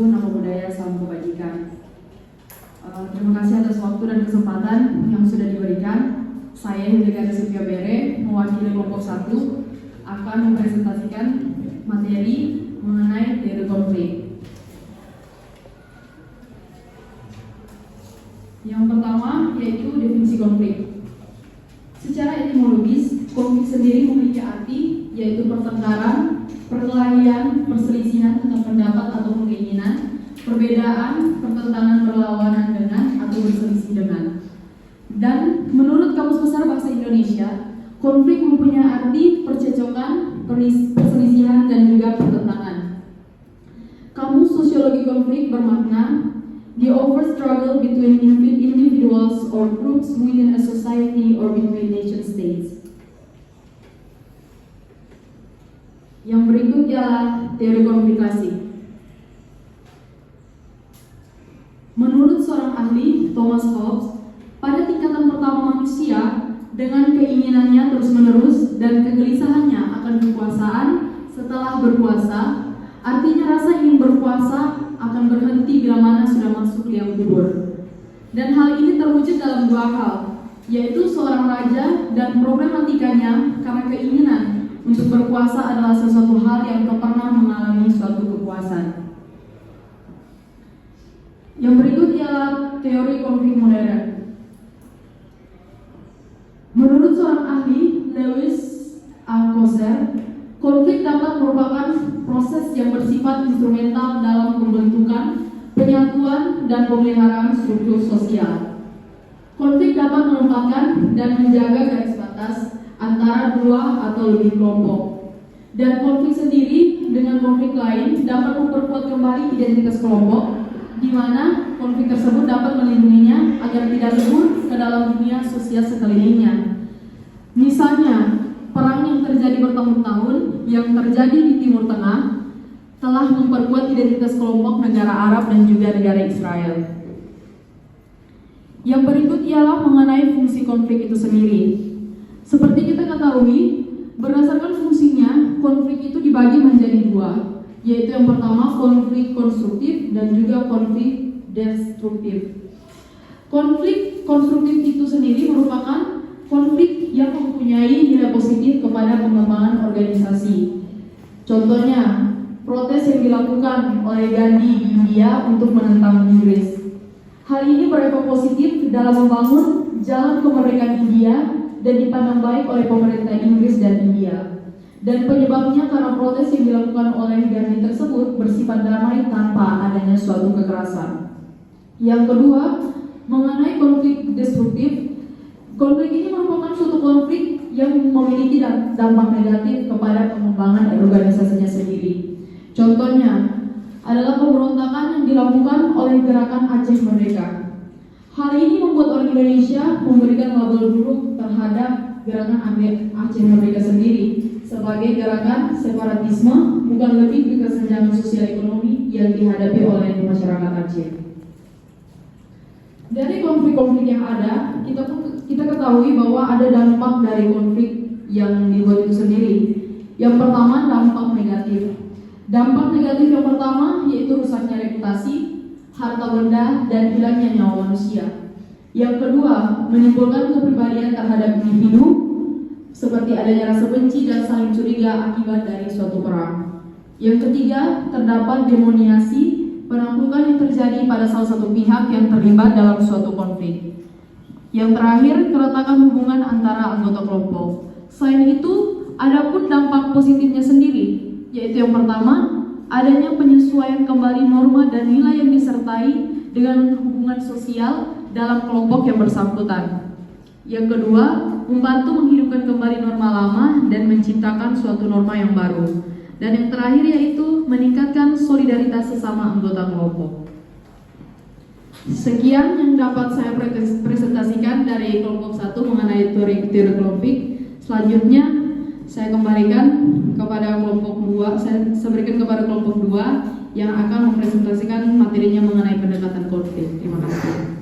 Wabarakatuh. Nama budaya salam kebajikan. Terima kasih atas waktu dan kesempatan yang sudah diberikan. Saya Hildegard Sylvia Bere, mewakili kelompok 1, akan mempresentasikan materi mengenai teori konflik. Yang pertama yaitu definisi konflik. Secara etimologis, konflik sendiri memiliki arti yaitu pertengkaran, perkelahian, perselisihan tentang pendapat atau keinginan, perbedaan, pertentangan berlawanan dengan atau berselisih dengan. Dan menurut Kamus Besar Bahasa Indonesia, konflik mempunyai arti percecokan, perselisihan, dan juga pertentangan. Kamus Sosiologi Konflik bermakna the overt struggle between individuals or groups within a society or between nation states. Yang berikut ialah teori konflikasi. Menurut seorang ahli, Thomas Hobbes, pada tingkatan pertama manusia, dengan keinginannya terus-menerus dan kegelisahannya akan kekuasaan setelah berkuasa, artinya rasa ingin berkuasa akan berhenti bila mana sudah masuk liang kubur. Dan hal ini terwujud dalam dua hal, yaitu seorang raja dan problematikanya karena keinginan untuk berkuasa adalah sesuatu hal yang tak pernah mengalami suatu kepuasan. Yang berikut ialah teori konflik modern. Menurut seorang ahli, Lewis Althusser, konflik dapat merupakan proses yang bersifat instrumental dalam pembentukan, penyatuan, dan pemeliharaan struktur sosial. Konflik dapat menempatkan dan menjaga garis batas antara dua atau lebih kelompok. Dan konflik sendiri dengan konflik lain dapat memperkuat kembali identitas kelompok, di mana konflik tersebut dapat melindunginya agar tidak lebur ke dalam dunia sosial sekelilingnya. Misalnya, perang yang terjadi bertahun-tahun yang terjadi di Timur Tengah telah memperkuat identitas kelompok negara Arab dan juga negara Israel. Yang berikut ialah mengenai fungsi konflik itu sendiri. Seperti kita ketahui, berdasarkan fungsinya, konflik itu dibagi menjadi dua, yaitu yang pertama konflik konstruktif dan juga konflik destruktif. Konflik konstruktif itu sendiri merupakan konflik yang mempunyai nilai positif kepada pengembangan organisasi. Contohnya, protes yang dilakukan oleh Gandhi di India untuk menentang Inggris. Hal ini berefek positif dalam membangun jalan kemerdekaan India dan dipandang baik oleh pemerintah Inggris dan India. Dan penyebabnya karena protes yang dilakukan oleh Gandhi tersebut bersifat damai tanpa adanya suatu kekerasan. Yang kedua, mengenai konflik destruktif. Konflik ini merupakan suatu konflik yang memiliki dampak negatif kepada pengembangan organisasinya sendiri. Contohnya adalah pemberontakan yang dilakukan oleh gerakan Aceh Merdeka. Hal ini membuat orang Indonesia memberikan label buruk terhadap gerakan Aceh Merdeka sendiri sebagai gerakan separatisme, bukan lebih ke kesenjangan sosial ekonomi yang dihadapi oleh masyarakat Aceh. Dari konflik-konflik yang ada, kita ketahui bahwa ada dampak dari konflik yang dibuat itu sendiri. Yang pertama, dampak negatif. Dampak negatif yang pertama yaitu rusaknya reputasi, harta benda, dan hilangnya nyawa manusia. Yang kedua, menimbulkan kepribadian terhadap individu, seperti adanya rasa benci dan saling curiga akibat dari suatu perang. Yang ketiga, terdapat demoniasi, penaklukan yang terjadi pada salah satu pihak yang terlibat dalam suatu konflik. Yang terakhir, keretakan hubungan antara anggota kelompok. Selain itu, adapun dampak positifnya sendiri, yaitu yang pertama, adanya penyesuaian kembali norma dan nilai yang disertai dengan hubungan sosial dalam kelompok yang bersangkutan. Yang kedua, membantu menghidupkan kembali norma lama dan menciptakan suatu norma yang baru. Dan yang terakhir yaitu meningkatkan solidaritas sesama anggota kelompok. Sekian yang dapat saya presentasikan dari kelompok 1 mengenai teori konflik. Selanjutnya saya kembalikan kepada kelompok 2, saya berikan kepada kelompok 2 yang akan mempresentasikan materinya mengenai pendekatan konflik. Terima kasih.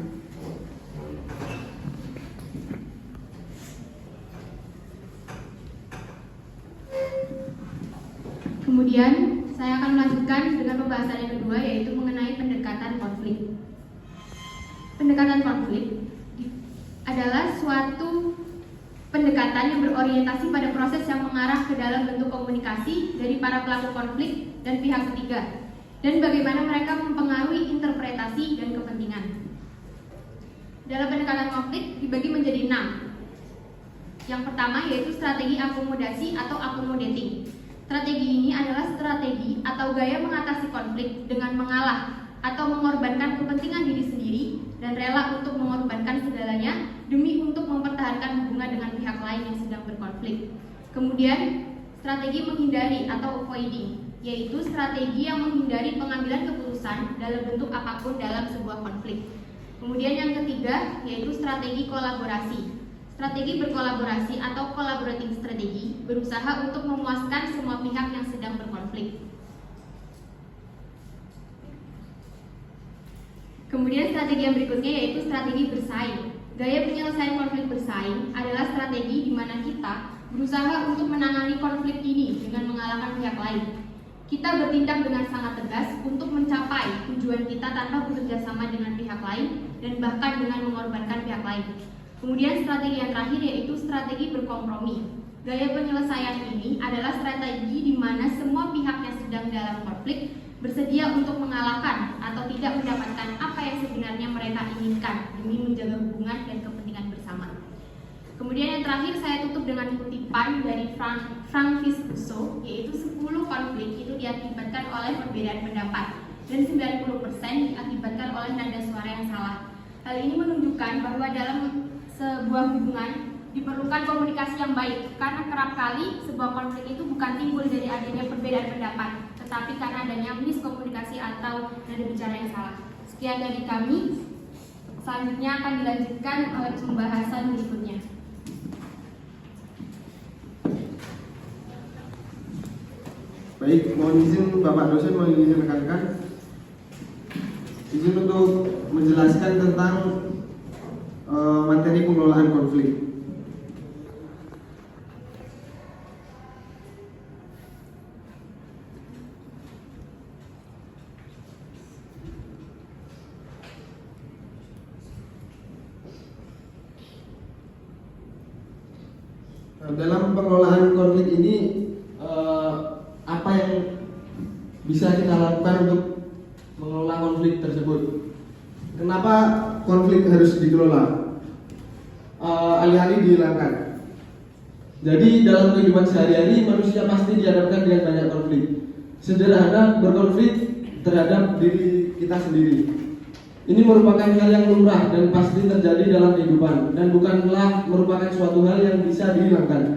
Kemudian saya akan melanjutkan dengan pembahasan yang kedua, yaitu mengenai konflik. Pendekatan konflik adalah suatu pendekatan yang berorientasi pada proses yang mengarah ke dalam bentuk komunikasi dari para pelaku konflik dan pihak ketiga, dan bagaimana mereka mempengaruhi interpretasi dan kepentingan. Dalam pendekatan konflik dibagi menjadi 6. Yang pertama yaitu strategi akomodasi atau accommodating. Strategi ini adalah strategi atau gaya mengatasi konflik dengan mengalah atau mengorbankan kepentingan diri sendiri dan rela untuk mengorbankan segalanya demi untuk mempertahankan hubungan dengan pihak lain yang sedang berkonflik. Kemudian, strategi menghindari atau avoiding, yaitu strategi yang menghindari pengambilan keputusan dalam bentuk apapun dalam sebuah konflik. Kemudian yang ketiga yaitu strategi kolaborasi. Strategi berkolaborasi atau collaborating strategy berusaha untuk memuaskan semua pihak yang sedang berkonflik. Kemudian strategi yang berikutnya yaitu strategi bersaing. Gaya penyelesaian konflik bersaing adalah strategi di mana kita berusaha untuk menangani konflik ini dengan mengalahkan pihak lain. Kita bertindak dengan sangat tegas untuk mencapai tujuan kita tanpa bekerja sama dengan pihak lain dan bahkan dengan mengorbankan pihak lain. Kemudian strategi yang terakhir yaitu strategi berkompromi. Gaya penyelesaian ini adalah strategi di mana semua pihak yang sedang dalam konflik bersedia untuk mengalahkan atau tidak mendapatkan apa yang sebenarnya mereka inginkan demi menjaga hubungan dan kepentingan bersama. Kemudian yang terakhir saya tutup dengan kutipan dari Francis Rousseau, yaitu 10 konflik itu diakibatkan oleh perbedaan pendapat dan 90% diakibatkan oleh nada suara yang salah. Hal ini menunjukkan bahwa dalam sebuah hubungan diperlukan komunikasi yang baik, karena kerap kali sebuah konflik itu bukan timbul dari adanya perbedaan pendapat, tetapi karena adanya miskomunikasi atau nada bicara yang salah. Sekian dari kami. Selanjutnya akan dilanjutkan oleh pembahasan berikutnya. Baik, mohon izin Bapak dosen, mohon izin rekan-rekan, izin untuk menjelaskan tentang materi pengelolaan konflik. Dalam pengelolaan konflik ini apa yang bisa kita lakukan untuk mengelola konflik tersebut? Kenapa konflik harus dikelola? Alih-alih dihilangkan. Jadi dalam kehidupan sehari-hari manusia pasti dihadapkan dengan banyak konflik. Sederhana berkonflik terhadap diri kita sendiri. Ini merupakan hal yang lumrah dan pasti terjadi dalam kehidupan dan bukanlah merupakan suatu hal yang bisa dihilangkan.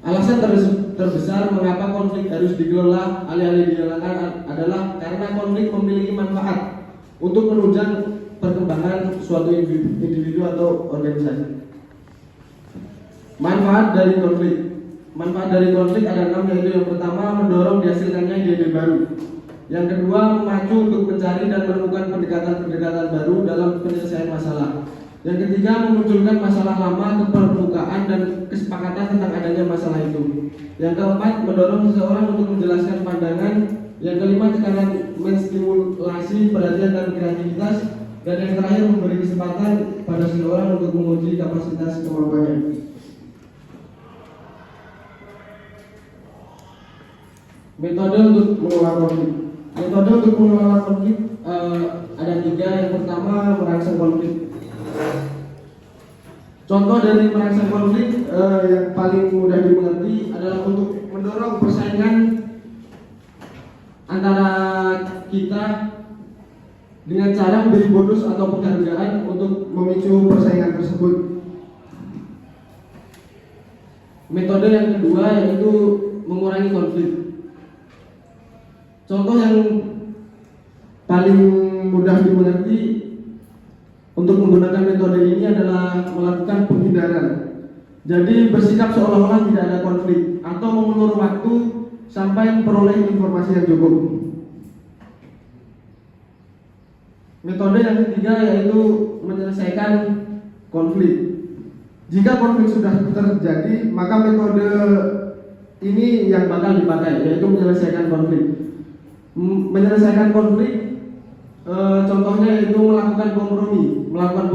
Alasan terbesar mengapa konflik harus dikelola alih-alih dihilangkan adalah karena konflik memiliki manfaat untuk menunjang perkembangan suatu individu atau organisasi. Manfaat dari konflik ada 6, yaitu yang pertama mendorong dihasilkannya ide-ide baru. Yang kedua, memacu untuk mencari dan menemukan pendekatan-pendekatan baru dalam penyelesaian masalah. Yang ketiga, memunculkan masalah lama ke permukaan dan kesepakatan tentang adanya masalah itu. Yang keempat, mendorong seseorang untuk menjelaskan pandangan. Yang kelima, tekanan menstimulasi perhatian dan kreativitas. Dan yang terakhir, memberi kesempatan pada seseorang untuk menguji kapasitas kemampuannya. Metode untuk mengelola konflik. Metode untuk mengelola konflik ada 3. Yang pertama, merangsang konflik. Contoh dari merangsang konflik yang paling mudah dimengerti adalah untuk mendorong persaingan antara kita dengan cara memberi bonus atau penghargaan untuk memicu persaingan tersebut. Metode yang kedua yaitu mengurangi konflik. Contoh yang paling mudah dimengerti untuk menggunakan metode ini adalah melakukan penghindaran. Jadi bersikap seolah-olah tidak ada konflik atau mengulur waktu sampai memperoleh informasi yang cukup. Metode yang ketiga yaitu menyelesaikan konflik. Jika konflik sudah terjadi, maka metode ini yang bakal dipakai, yaitu menyelesaikan konflik. Menyelesaikan konflik Contohnya yaitu melakukan kompromi, melakukan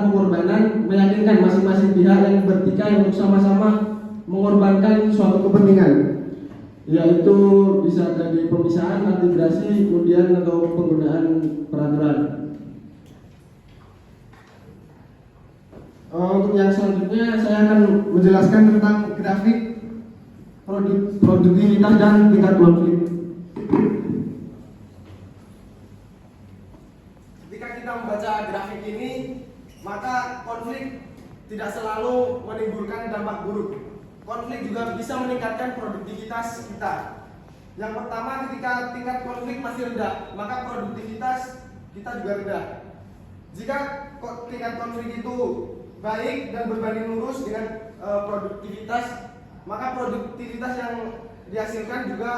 pengorbanan, meyakinkan masing-masing pihak yang bertikai untuk sama-sama mengorbankan suatu kepentingan, yaitu bisa jadi pemisahan, integrasi, kemudian atau penggunaan peraturan. Untuk yang selanjutnya saya akan menjelaskan tentang grafik produktivitas dan tingkat konflik. Ketika kita membaca grafik ini, maka konflik tidak selalu menimbulkan dampak buruk. Konflik juga bisa meningkatkan produktivitas kita. Yang pertama, ketika tingkat konflik masih rendah, maka produktivitas kita juga rendah. Jika tingkat konflik itu baik dan berbanding lurus dengan produktivitas, maka produktivitas yang dihasilkan juga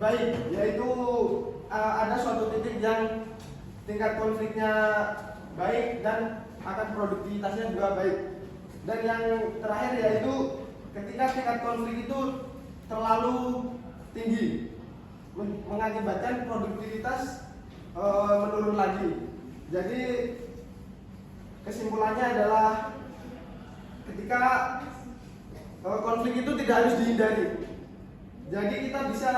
baik, yaitu ada suatu titik yang tingkat konfliknya baik dan akan produktivitasnya juga baik. Dan yang terakhir yaitu ketika tingkat konflik itu terlalu tinggi, mengakibatkan produktivitas menurun lagi. Jadi kesimpulannya adalah ketika konflik itu tidak harus dihindari. Jadi kita bisa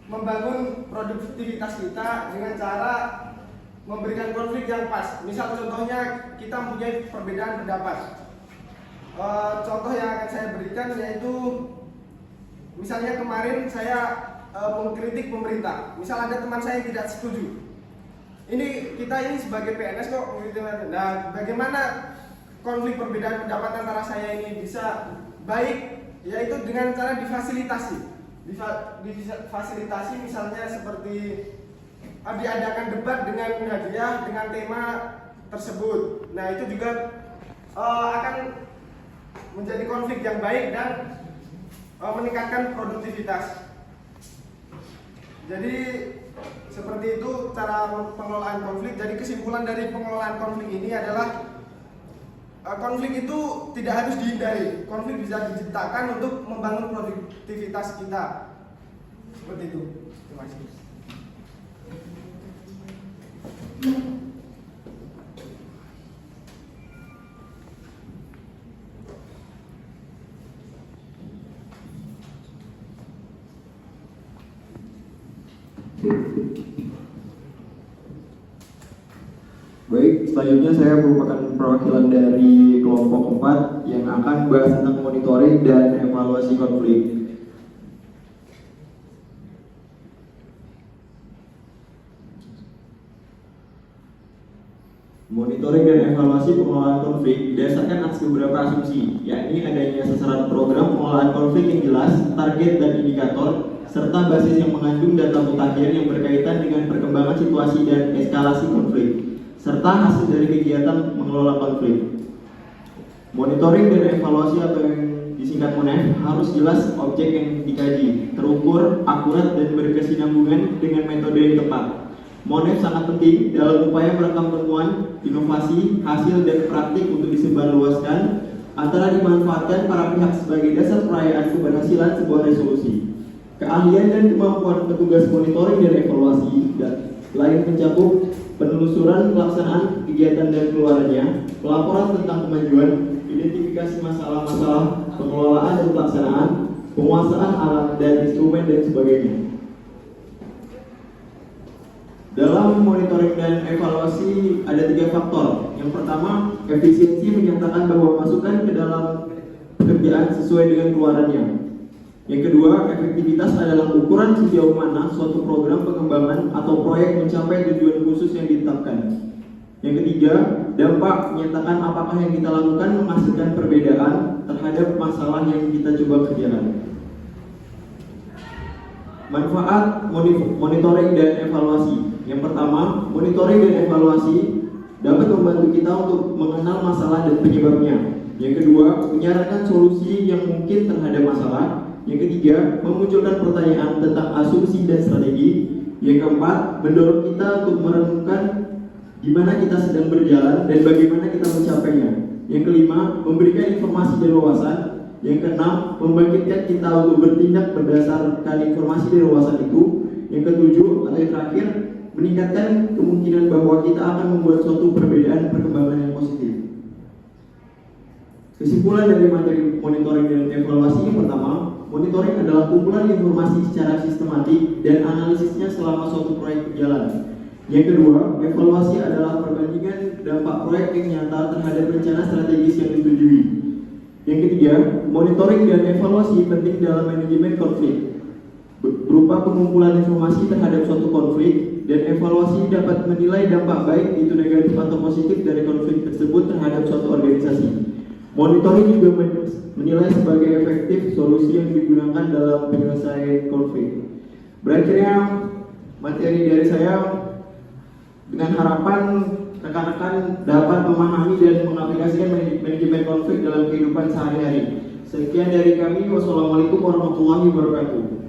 membangun produktivitas kita dengan cara memberikan konflik yang pas. Misal contohnya kita mempunyai perbedaan pendapat. Contoh yang akan saya berikan yaitu misalnya kemarin saya mengkritik pemerintah. Misal ada teman saya yang tidak setuju. Kita ini sebagai PNS kok. Nah, bagaimana konflik perbedaan pendapat antara saya ini bisa baik? Yaitu dengan cara difasilitasi. Difasilitasi misalnya seperti diadakan debat dengan hadiah dengan tema tersebut. Nah, itu juga akan menjadi konflik yang baik dan meningkatkan produktivitas. Jadi seperti itu cara pengelolaan konflik. Jadi kesimpulan dari pengelolaan konflik ini adalah konflik itu tidak harus dihindari. Konflik bisa diciptakan untuk membangun produktivitas kita. Seperti itu. Terima kasih. Baik, selanjutnya saya merupakan perwakilan dari kelompok 4 yang akan membahas tentang monitoring dan evaluasi konflik. Monitoring dan evaluasi pengelolaan konflik berdasarkan atas beberapa asumsi, yakni adanya sasaran program pengelolaan konflik yang jelas, target dan indikator, serta basis yang mengandung data mutakhir yang berkaitan dengan perkembangan situasi dan eskalasi konflik, serta hasil dari kegiatan mengelola konflik. Monitoring dan evaluasi atau yang disingkat MONEF harus jelas objek yang dikaji, terukur, akurat, dan berkesinambungan dengan metode yang tepat. MONEF sangat penting dalam upaya merekam temuan, inovasi, hasil, dan praktik untuk disebarluaskan antara dimanfaatkan para pihak sebagai dasar perayaan keberhasilan sebuah resolusi. Keahlian dan kemampuan petugas monitoring dan evaluasi lain mencakup penelusuran pelaksanaan kegiatan dan keluarnya, pelaporan tentang kemajuan, identifikasi masalah-masalah pengelolaan dan pelaksanaan, penguasaan alat dan instrumen dan sebagainya. Dalam monitoring dan evaluasi ada 3 faktor. Yang pertama, efisiensi menyatakan bahwa masukan ke dalam pekerjaan sesuai dengan keluarannya. Yang kedua, efektivitas adalah ukuran sejauh mana suatu program pengembangan atau proyek mencapai tujuan khusus yang ditetapkan. Yang ketiga, dampak menyatakan apakah yang kita lakukan menghasilkan perbedaan terhadap masalah yang kita coba kerjakan. Manfaat monitoring dan evaluasi. Yang pertama, monitoring dan evaluasi dapat membantu kita untuk mengenal masalah dan penyebabnya. Yang kedua, menyarankan solusi yang mungkin terhadap masalah. Yang ketiga, memunculkan pertanyaan tentang asumsi dan strategi. Yang keempat, mendorong kita untuk merenungkan di mana kita sedang berjalan dan bagaimana kita mencapainya. Yang kelima, memberikan informasi dan wawasan. Yang keenam, membangkitkan kita untuk bertindak berdasarkan informasi dari wawasan itu. Yang ketujuh atau yang terakhir, meningkatkan kemungkinan bahwa kita akan membuat suatu perbedaan perkembangan yang positif. Kesimpulan dari materi monitoring dan evaluasi yang pertama, monitoring adalah kumpulan informasi secara sistematik dan analisisnya selama suatu proyek berjalan. Yang kedua, evaluasi adalah perbandingan dampak proyek yang nyata terhadap rencana strategis yang disetujui. Yang ketiga, monitoring dan evaluasi penting dalam manajemen konflik, berupa pengumpulan informasi terhadap suatu konflik, dan evaluasi dapat menilai dampak baik itu negatif atau positif dari konflik tersebut terhadap suatu organisasi. Monitoring juga menilai sebagai efektif solusi yang digunakan dalam penyelesaian konflik. Berakhirnya materi dari saya, dengan harapan rekan-rekan dapat memahami dan mengaplikasikan manajemen konflik dalam kehidupan sehari-hari. Sekian dari kami. Wassalamualaikum warahmatullahi wabarakatuh.